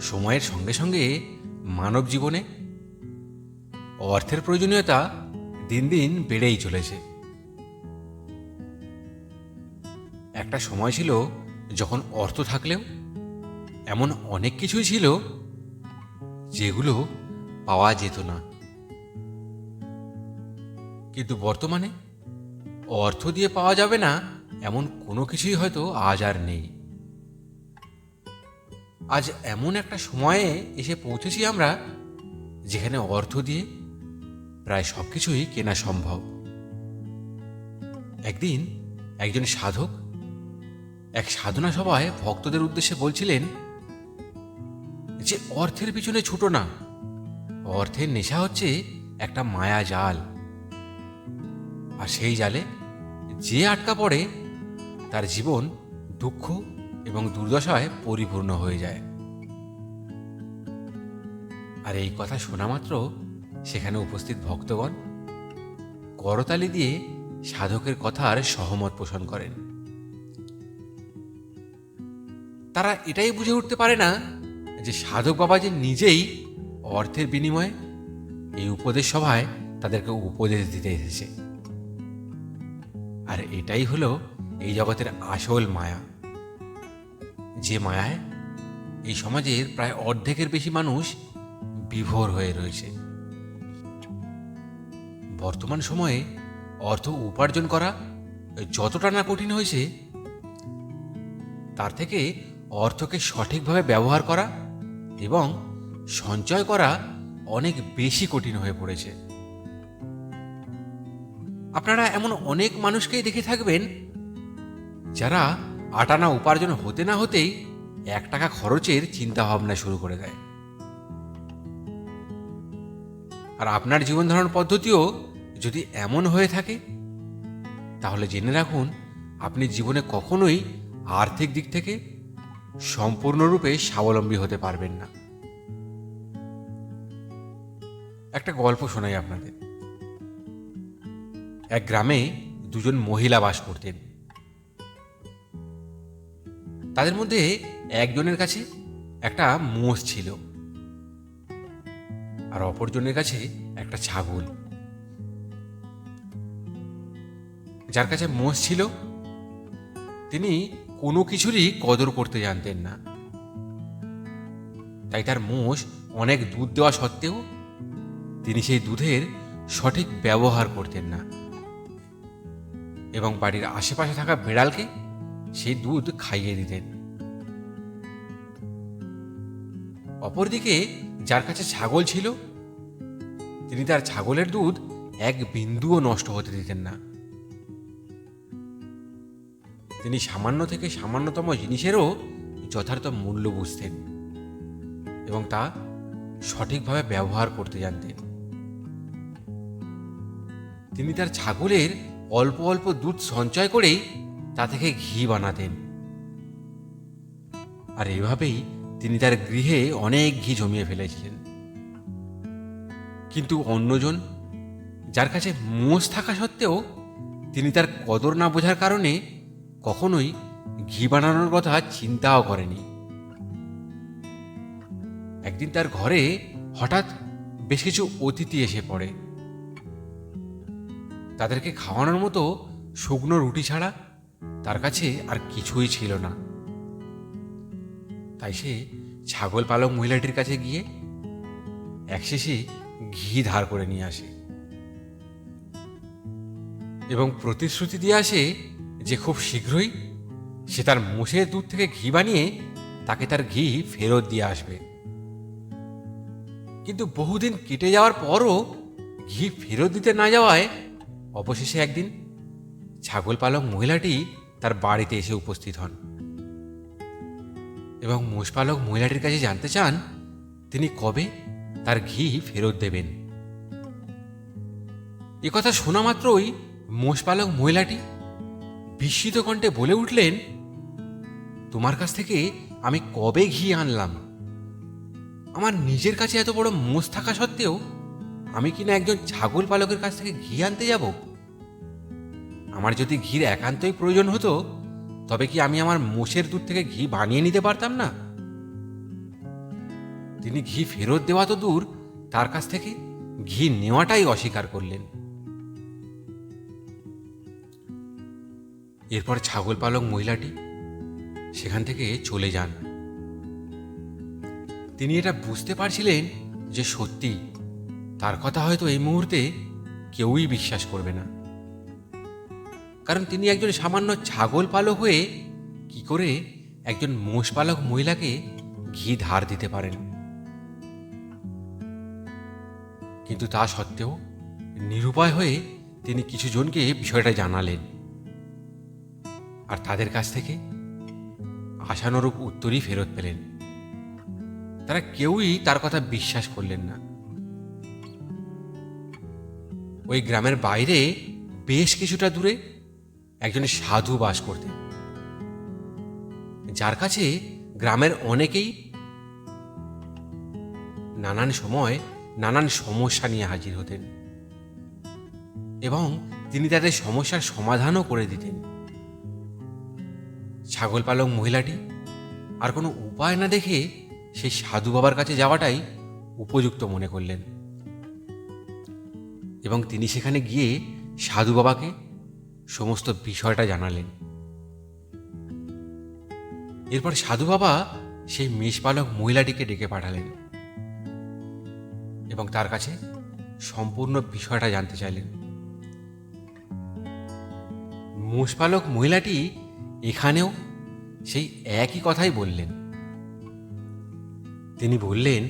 সময়ের সঙ্গে সঙ্গে মানব জীবনে অর্থের প্রয়োজনীয়তা দিন দিন বেড়েই চলেছে। একটা সময় ছিল যখন অর্থ থাকলেও এমন অনেক কিছুই ছিল যেগুলো পাওয়া যেত না। কিন্তু বর্তমানে অর্থ দিয়ে পাওয়া যাবে না এমন কোনো কিছুই হয়তো আজ আর নেই। আজ এমন একটা সময়ে এসে পৌঁছেছি আমরা, যেখানে অর্থ দিয়ে প্রায় সব কিছুই কেনা সম্ভব। একদিন একজন সাধক এক সাধনা সভায় ভক্তদের উদ্দেশ্যে বলছিলেন যে অর্থের পিছনে ছুটো না, অর্থের নেশা হচ্ছে একটা মায়া জাল, আর সেই জালে যে আটকা পড়ে তার জীবন দুঃখ এবং দুর্দশায় পরিপূর্ণ হয়ে যায়। আর এই কথা শোনা মাত্র সেখানে উপস্থিত ভক্তগণ করতালি দিয়ে সাধকের কথার সহমত পোষণ করেন। তারা এটাই বুঝে উঠতে পারে না যে সাধক বাবা যে নিজেই অর্থের বিনিময়ে এই উপদেশ সভায় তাদেরকে উপদেশ দিতে এসেছে। আর এটাই হলো এই জগতের আসল মায়া, যে মায়ায় এই সমাজের প্রায় অর্ধেকের বেশি মানুষ বিভোর হয়ে রয়েছে। বর্তমান সময়ে অর্থ উপার্জন করা যতটা না কঠিন হয়েছে, তার থেকে অর্থকে সঠিকভাবে ব্যবহার করা এবং সঞ্চয় করা অনেক বেশি কঠিন হয়ে পড়েছে। আপনারা এমন অনেক মানুষকেই দেখে থাকবেন যারা আটানা উপার্জন হতে না হতেই 1 টাকা খরচের চিন্তা ভাবনা শুরু করে দেয়। আর আপনার জীবন ধারণ পদ্ধতিও যদি এমন হয়ে থাকে, তাহলে জেনে রাখুন আপনি জীবনে কখনোই আর্থিক দিক থেকে সম্পূর্ণরূপে স্বাবলম্বী হতে পারবেন না। একটা গল্প শোনাই আপনাদের। এক গ্রামে 2জন মহিলা বাস করতেন। তাদের মধ্যে একজনের কাছে একটা মোষ ছিল, আর অপরজনের কাছে একটা ছাগল। যার কাছে মোষ ছিল তিনি কোনো কিছুরই কদর করতে জানতেন না, তাই তার মোষ অনেক দুধ দেওয়া সত্ত্বেও তিনি সেই দুধের সঠিক ব্যবহার করতেন না এবং বাড়ির আশেপাশে থাকা বিড়ালকে সেই দুধ খাইয়ে দিতেন। অপরদিকে যার কাছে ছাগল ছিল, তিনি তার ছাগলের দুধ এক বিন্দুও নষ্ট হতে দিতেন না। তিনি সামান্য থেকে সামান্যতম জিনিসেরও যথার্থ মূল্য বুঝতেন এবং তা সঠিকভাবে ব্যবহার করতে জানতেন। তিনি তার ছাগলের অল্প অল্প দুধ সঞ্চয় করেই তা থেকে ঘি বানাতেন, আর এভাবেই তিনি তার গৃহে অনেক ঘি জমিয়ে ফেলেছিলেন। কিন্তু অন্যজন, যার কাছে মোষ থাকা সত্ত্বেও তিনি তার কদর না বোঝার কারণে কখনোই ঘি বানানোর কথা চিন্তাও করেনি। একদিন তার ঘরে হঠাৎ বেশ কিছু অতিথি এসে পড়ে। তাদেরকে খাওয়ানোর মতো শুকনো রুটি ছাড়া তার কাছে আর কিছুই ছিল না। তাই সে ছাগল পালক মহিলাটির কাছে গিয়ে এক শেষে ঘি ধার করে নিয়ে আসে এবং প্রতিশ্রুতি দিয়ে আসে যে খুব শীঘ্রই সে তার মোষের দুধ থেকে ঘি বানিয়ে তাকে তার ঘি ফেরত দিয়ে আসবে। কিন্তু বহুদিন কেটে যাওয়ার পরও ঘি ফেরত দিতে না যাওয়ায় অবশেষে একদিন ছাগল পালক মহিলাটি তার বাড়িতে এসে উপস্থিত হন এবং মোষ পালক মহিলাটির কাছে জানতে চান তিনি কবে তার ঘি ফেরত দেবেন। একথা শোনা মাত্রই মোষ পালক মহিলাটি বিস্মিত কণ্ঠে বলে উঠলেন, তোমার কাছ থেকে আমি কবে ঘি আনলাম? আমার নিজের কাছে এত বড় মোষ থাকা সত্ত্বেও আমি কিনা একজন ছাগল পালকের কাছ থেকে ঘি আনতে যাব? আমার যদি ঘির একান্তই প্রয়োজন হতো, তবে কি আমি আমার মোষের দুধ থেকে ঘি বানিয়ে নিতে পারতাম না? তিনি ঘি ফেরত দেওয়া তো দূর, তার কাছ থেকে ঘি নেওয়াটাই অস্বীকার করলেন। এরপর ছাগল পালক মহিলাটি সেখান থেকে চলে যান। তিনি এটা বুঝতে পারছিলেন যে সত্যি তার কথা হয়তো এই মুহূর্তে কেউই বিশ্বাস করবে না, কারণ তিনি একজন সামান্য ছাগল পালক হয়ে কি করে একজন মোষ পালক মহিলাকে ঘি ধার দিতে পারেন। কিন্তু তা সত্ত্বেও নিরুপায় হয়ে তিনি কিছু জনকে বিষয়টা জানালেন, আর তাদের কাছ থেকে আশানুরূপ উত্তরই ফেরত পেলেন। তারা কেউই তার কথা বিশ্বাস করলেন না। ওই গ্রামের বাইরে বেশ কিছুটা দূরে একজন সাধু বাস করতেন, যার কাছে গ্রামের অনেকেই নানান সময় নানান সমস্যা নিয়ে হাজির হতেন এবং তিনি তাদের সমস্যার সমাধানও করে দিতেন। ছাগল পালক মহিলাটি আর কোনো উপায় না দেখে সেই সাধু বাবার কাছে যাওয়াটাই উপযুক্ত মনে করলেন এবং তিনি সেখানে গিয়ে সাধু বাবাকে সমস্ত বিষয়টা জানালেন। এরপর সাধু বাবা সেই মেষপালক মহিলাটিকে ডেকে পাঠালেন এবং তার কাছে সম্পূর্ণ বিষয়টা জানতে চাইলেন। মোষপালক মহিলাটি এখানেও সেই একই কথাই বললেন। তিনি বললেন,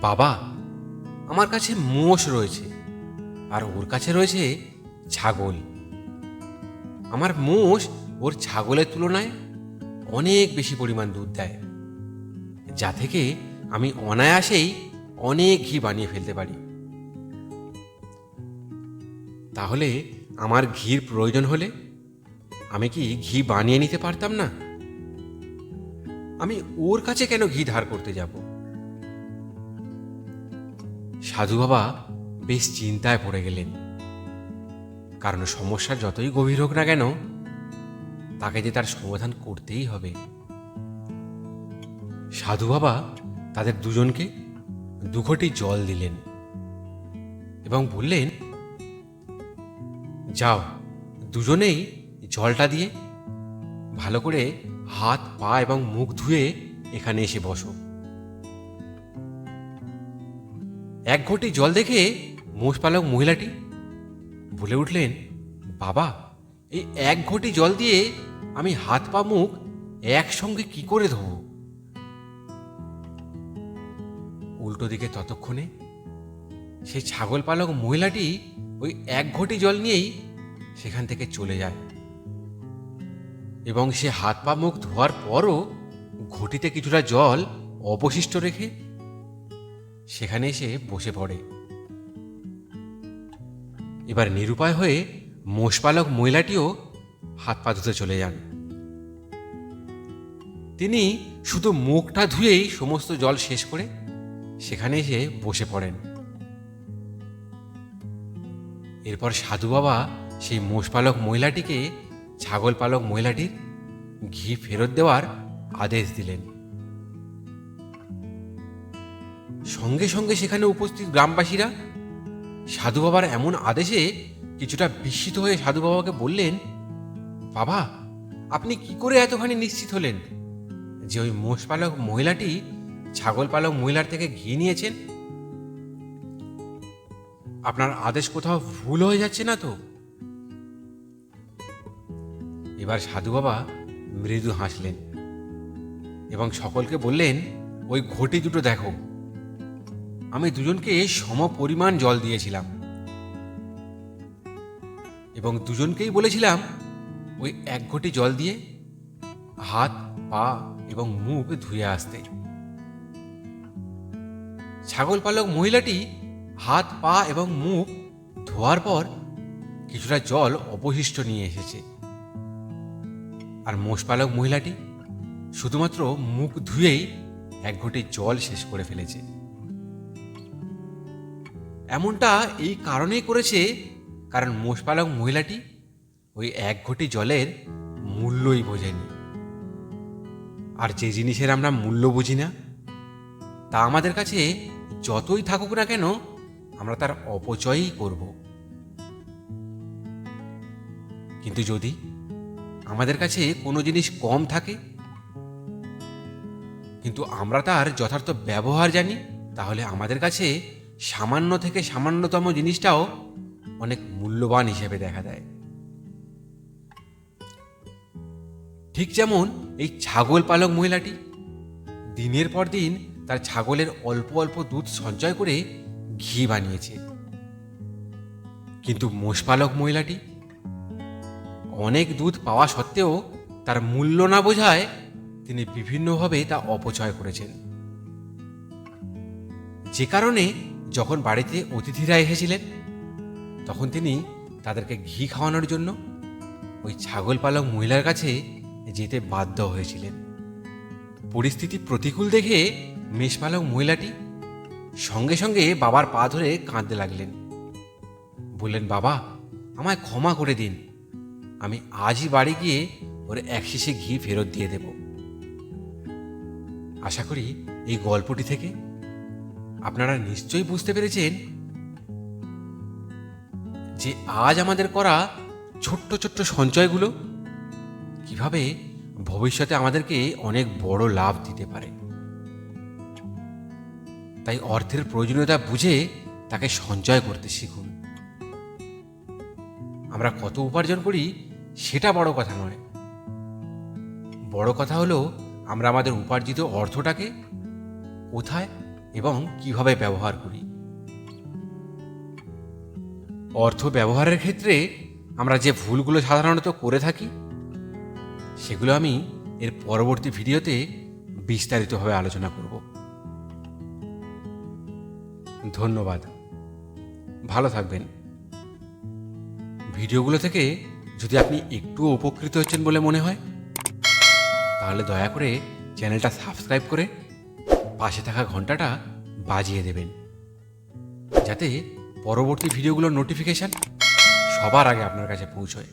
বাবা, আমার কাছে মোষ রয়েছে আর ওর কাছে রয়েছে ছাগল। আমার মোষ ওর ছাগলের তুলনায় অনেক বেশি পরিমাণ দুধ দেয়, যা থেকে আমি অনায়াসেই অনেক ঘি বানিয়ে ফেলতে পারি। তাহলে আমার ঘির প্রয়োজন হলে আমি কি ঘি বানিয়ে নিতে পারতাম না? আমি ওর কাছে কেন ঘি ধার করতে যাব? সাধু বাবা বেশ চিন্তায় পড়ে গেলেন, কারণ সমস্যা যতই গভীর হোক না কেন তাকে যে তার সমাধান করতেই হবে। সাধু বাবা তাদের দুজনকে 2 ঘটি জল দিলেন এবং বললেন, যাও, দুজনেই জলটা দিয়ে ভালো করে হাত পা এবং মুখ ধুয়ে এখানে এসে বসো। 1 ঘটি জল দেখে মোষপালক মহিলাটি বলে উঠলেন, বাবা, এই 1 ঘটি জল দিয়ে আমি হাত পা মুখ একসঙ্গে কি করে ধোবো? উল্টো দিকে ততক্ষণে সেই ছাগল পালক মহিলাটি ওই 1 ঘটি জল নিয়েই সেখান থেকে চলে যায় এবং সে হাত পা মুখ ধোয়ার পরও ঘটিতে কিছুটা জল অবশিষ্ট রেখে সেখানে এসে বসে পড়ে। এবার নিরুপায় হয়ে মোষপালক মহিলাটিও হাত পা ধুতে চলে যান। তিনি শুধু মুখটা ধুয়েই সমস্ত জল শেষ করে সেখানে এসে বসে পড়েন। এরপর সাধু বাবা সেই মোষপালক মহিলাটিকে ছাগল পালক মহিলাটির ঘি ফেরত দেওয়ার আদেশ দিলেন। সঙ্গে সঙ্গে সেখানে উপস্থিত গ্রামবাসীরা সাধু বাবার এমন আদেশে কিছুটা বিস্মিত হয়ে সাধু বাবাকে বললেন, বাবা, আপনি কি করে এতখানি নিশ্চিত হলেন যে ওই মোষপালক মহিলাটি ছাগল পালক মহিলার থেকে ঘি নিয়েছেন? আপনার আদেশ কোথাও ভুল হয়ে যাচ্ছে না তো? এবার সাধু বাবা মৃদু হাসলেন এবং সকলকে বললেন, ওই ঘটি দুটো দেখো, আমি দুজনকে সম পরিমাণ জল দিয়েছিলাম এবং দুজনকেই বলেছিলাম ওই 1 ঘটি জল দিয়ে হাত পা এবং মুখ ধুয়ে আসতে। ছাগল পালক মহিলাটি হাত পা এবং মুখ ধোয়ার পর কিছুটা জল অবশিষ্ট নিয়ে এসেছে, আর মোষপালক মহিলাটি শুধুমাত্র মুখ ধুয়েই 1 ঘটি জল শেষ করে ফেলেছে। এমনটা এই কারণেই করেছে কারণ মোষপালক মহিলাটি ওই 1 ঘটি জলের মূল্যই বোঝেনি। আর যে জিনিসের আমরা মূল্য বুঝি না তা আমাদের কাছে যতই থাকুক না কেন আমরা তার অপচয়ই করব। কিন্তু যদি আমাদের কাছে কোনো জিনিস কম থাকে কিন্তু আমরা তার যথার্থ ব্যবহার জানি, তাহলে আমাদের কাছে সামান্য থেকে সামান্যতম জিনিসটাও অনেক মূল্যবান হিসেবে দেখা দেয়। ঠিক যেমন এই ছাগল পালক মহিলাটি দিনের পর দিন তার ছাগলের অল্প অল্প দুধ সঞ্চয় করে ঘি বানিয়েছে, কিন্তু মোষপালক মহিলাটি অনেক দুধ পাওয়া সত্ত্বেও তার মূল্য না বোঝায় তিনি বিভিন্নভাবে তা অপচয় করেছেন। যে কারণে যখন বাড়িতে অতিথিরা এসেছিলেন তখন তিনি তাদেরকে ঘি খাওয়ানোর জন্য ওই ছাগল পালক মহিলার কাছে যেতে বাধ্য হয়েছিলেন। পরিস্থিতি প্রতিকূল দেখে মেষপালক মহিলাটি সঙ্গে সঙ্গে বাবার পা ধরে কাঁদতে লাগলেন। বললেন, বাবা, আমায় ক্ষমা করে দিন, আমি আজই বাড়ি গিয়ে ওর এক শিশি ঘি ফেরত দিয়ে দেব। আশা করি এই গল্পটি থেকে আপনারা নিশ্চয়ই বুঝতে পেরেছেন যে আজ আমাদের করা ছোট্ট ছোট্ট সঞ্চয়গুলো কিভাবে ভবিষ্যতে আমাদেরকে অনেক বড় লাভ দিতে পারে। তাই অর্থের প্রয়োজনীয়তা বুঝে তাকে সঞ্চয় করতে শিখুন। আমরা কত উপার্জন করি সেটা বড় কথা নয়, বড় কথা হলো আমরা আমাদের উপার্জিত অর্থটাকে কোথায় এবং কিভাবে ব্যবহার করি। অর্থ ব্যবহারের ক্ষেত্রে আমরা যে ভুলগুলো সাধারণত করে থাকি সেগুলো আমি এর পরবর্তী ভিডিওতে বিস্তারিতভাবে আলোচনা করব। ধন্যবাদ, ভালো থাকবেন। ভিডিওগুলো থেকে যদি আপনি একটুও উপকৃত হচ্ছেন বলে মনে হয় তাহলে দয়া করে চ্যানেলটা সাবস্ক্রাইব করে পাশে থাকা ঘন্টাটা বাজিয়ে দেবেন, যাতে পরবর্তী ভিডিওগুলোর নোটিফিকেশান সবার আগে আপনার কাছে পৌঁছয়।